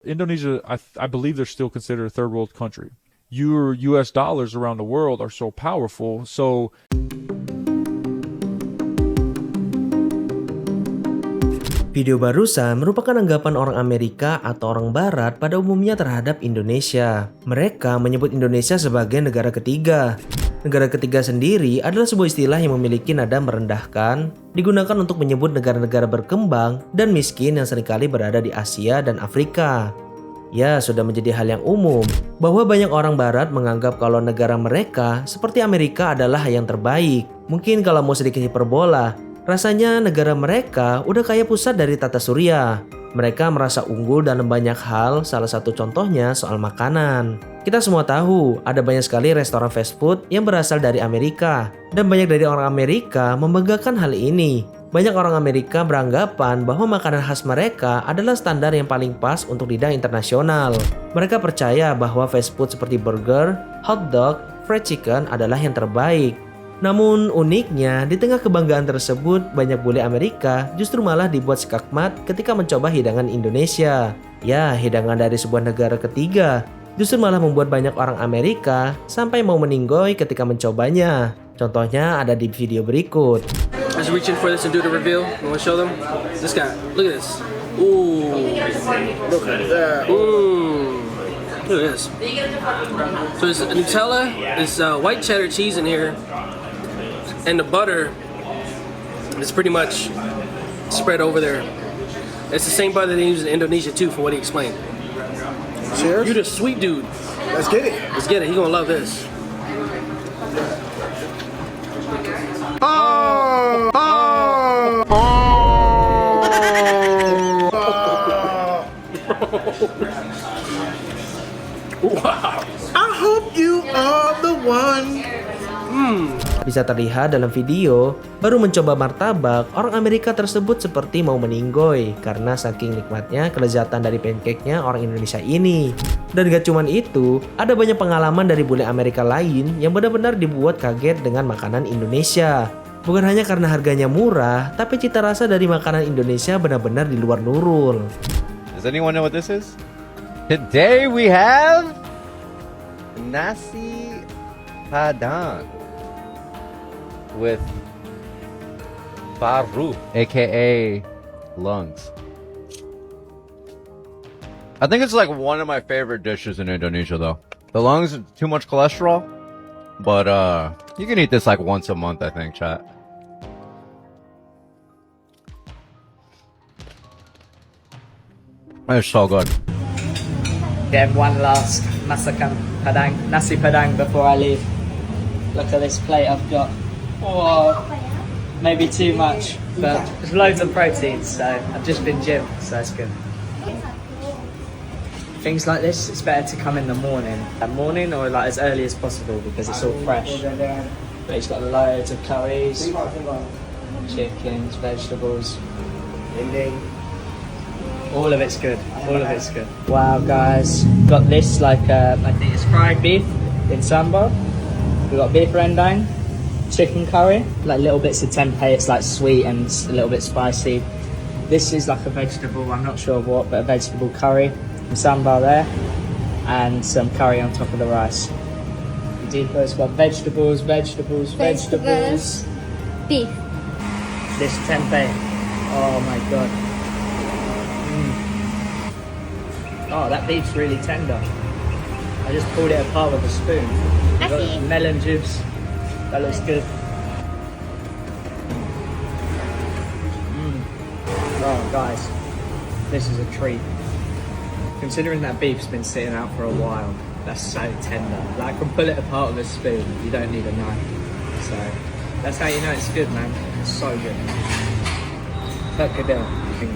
Indonesia, I believe they're still considered a third world country. Your US dollars around the world are so powerful. So Video barusan merupakan anggapan orang Amerika atau orang Barat pada umumnya terhadap Indonesia. Mereka menyebut Indonesia sebagai negara ketiga. Negara ketiga sendiri adalah sebuah istilah yang memiliki nada merendahkan, digunakan untuk menyebut negara-negara berkembang dan miskin yang seringkali berada di Asia dan Afrika. Ya, sudah menjadi hal yang umum bahwa banyak orang Barat menganggap kalau negara mereka seperti Amerika adalah yang terbaik. Mungkin kalau mau sedikit hiperbola, rasanya negara mereka udah kayak pusat dari tata surya. Mereka merasa unggul dalam banyak hal, salah satu contohnya soal makanan. Kita semua tahu ada banyak sekali restoran fast food yang berasal dari Amerika. Dan banyak dari orang Amerika membanggakan hal ini. Banyak orang Amerika beranggapan bahwa makanan khas mereka adalah standar yang paling pas untuk lidah internasional. Mereka percaya bahwa fast food seperti burger, hotdog, fried chicken adalah yang terbaik. Namun uniknya, di tengah kebanggaan tersebut, banyak bule Amerika justru malah dibuat skakmat ketika mencoba hidangan Indonesia. Ya, hidangan dari sebuah negara ketiga justru malah membuat banyak orang Amerika sampai mau meninggoy ketika mencobanya. Contohnya ada di video berikut. I was reaching for this and do the reveal. I want to show them. This guy, look at this. Ooh, look at that. Ooh, look at this. So it's Nutella, it's white cheddar cheese in here, and the butter is pretty much spread over there. It's the same butter they use in Indonesia too, from what he explained. Cheers. You the sweet dude. Let's get it. Let's get it. He gonna love this. Oh! Oh! Oh! Wow. I hope you are the one. Bisa terlihat dalam video, baru mencoba martabak, orang Amerika tersebut seperti mau meninggoy karena saking nikmatnya kelezatan dari pancake-nya orang Indonesia ini. Dan gak cuman itu, ada banyak pengalaman dari bule Amerika lain yang benar-benar dibuat kaget dengan makanan Indonesia. Bukan hanya karena harganya murah, tapi cita rasa dari makanan Indonesia benar-benar di luar nurul. Does anyone know what this is? Today we have nasi padang with paru, aka lungs. I think it's like one of my favorite dishes in Indonesia though. The lungs, too much cholesterol, but you can eat this like once a month, I think, chat. It's so good. Get one last masakan padang, nasi padang before I leave. Look at this plate I've got. Oh, maybe too much, but there's loads of protein, so I've just been gym, so that's good. Things like this, it's better to come in the morning. Or like as early as possible because it's all fresh. But it's got loads of curries, chickens, vegetables. All of it's good. All of it's good. Wow, guys, got this like I think it's fried beef in sambal. We got beef rendang, chicken curry, like little bits of tempeh. It's like sweet and a little bit spicy. This is like a vegetable. I'm not sure what, but a vegetable curry. Some sambal there, and some curry on top of the rice. Deeper's got vegetables. Beef. This tempeh. Oh my god. Oh, that beef's really tender. I just pulled it apart with a spoon. I see. Melon juice. That looks good. Oh, guys, this is a treat. Considering that beef's been sitting out for a while, that's so tender. Like, I can pull it apart with a spoon. You don't need a knife. So, that's how you know it's good, man. It's so good. Percadillo.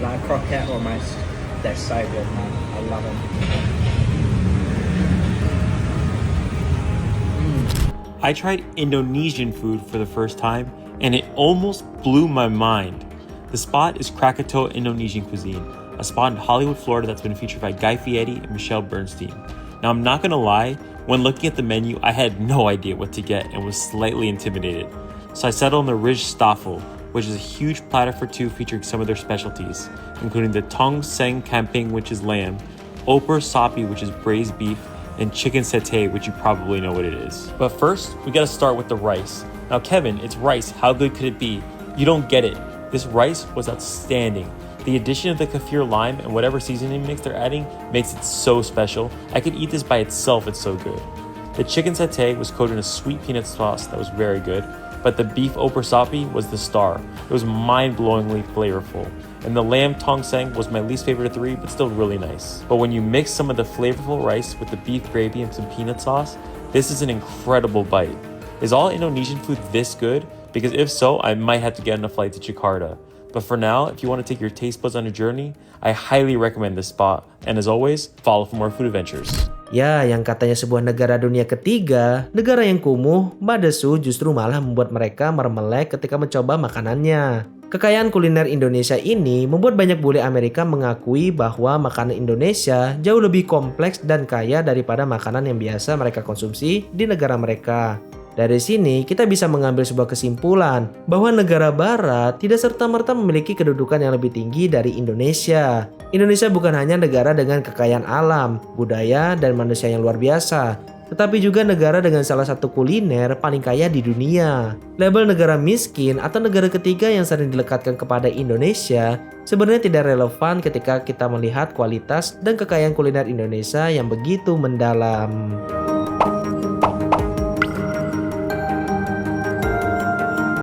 Like a croquette almost. They're so good, man. I love them. I tried Indonesian food for the first time, and it almost blew my mind. The spot is Krakatoa Indonesian Cuisine, a spot in Hollywood, Florida that's been featured by Guy Fieri and Michelle Bernstein. Now, I'm not gonna lie, when looking at the menu, I had no idea what to get and was slightly intimidated. So I settled on the Ridge Staffel, which is a huge platter for two featuring some of their specialties, including the Tong Seng Camping, which is lamb, opor sapi, which is braised beef, and chicken satay, which you probably know what it is. But first, we gotta start with the rice. Now Kevin, it's rice, how good could it be? You don't get it. This rice was outstanding. The addition of the kaffir lime and whatever seasoning mix they're adding makes it so special. I could eat this by itself, it's so good. The chicken satay was coated in a sweet peanut sauce that was very good, but the beef opor sapi was the star. It was mind-blowingly flavorful. And the lamb tongseng was my least favorite of 3, but still really nice. But when you mix some of the flavorful rice with the beef gravy and some peanut sauce, this is an incredible bite. Is all Indonesian food this good? Because if so, I might have to get on a flight to Jakarta. But for now, if you want to take your taste buds on a journey, I highly recommend this spot. And as always, follow for more food adventures. Ya, yang katanya sebuah negara dunia ketiga, negara yang kumuh, Badesu justru malah membuat mereka mermelek ketika mencoba makanannya. Kekayaan kuliner Indonesia ini membuat banyak bule Amerika mengakui bahwa makanan Indonesia jauh lebih kompleks dan kaya daripada makanan yang biasa mereka konsumsi di negara mereka. Dari sini kita bisa mengambil sebuah kesimpulan bahwa negara barat tidak serta-merta memiliki kedudukan yang lebih tinggi dari Indonesia. Indonesia bukan hanya negara dengan kekayaan alam, budaya, dan manusia yang luar biasa, tetapi juga negara dengan salah satu kuliner paling kaya di dunia. Label negara miskin atau negara ketiga yang sering dilekatkan kepada Indonesia sebenarnya tidak relevan ketika kita melihat kualitas dan kekayaan kuliner Indonesia yang begitu mendalam.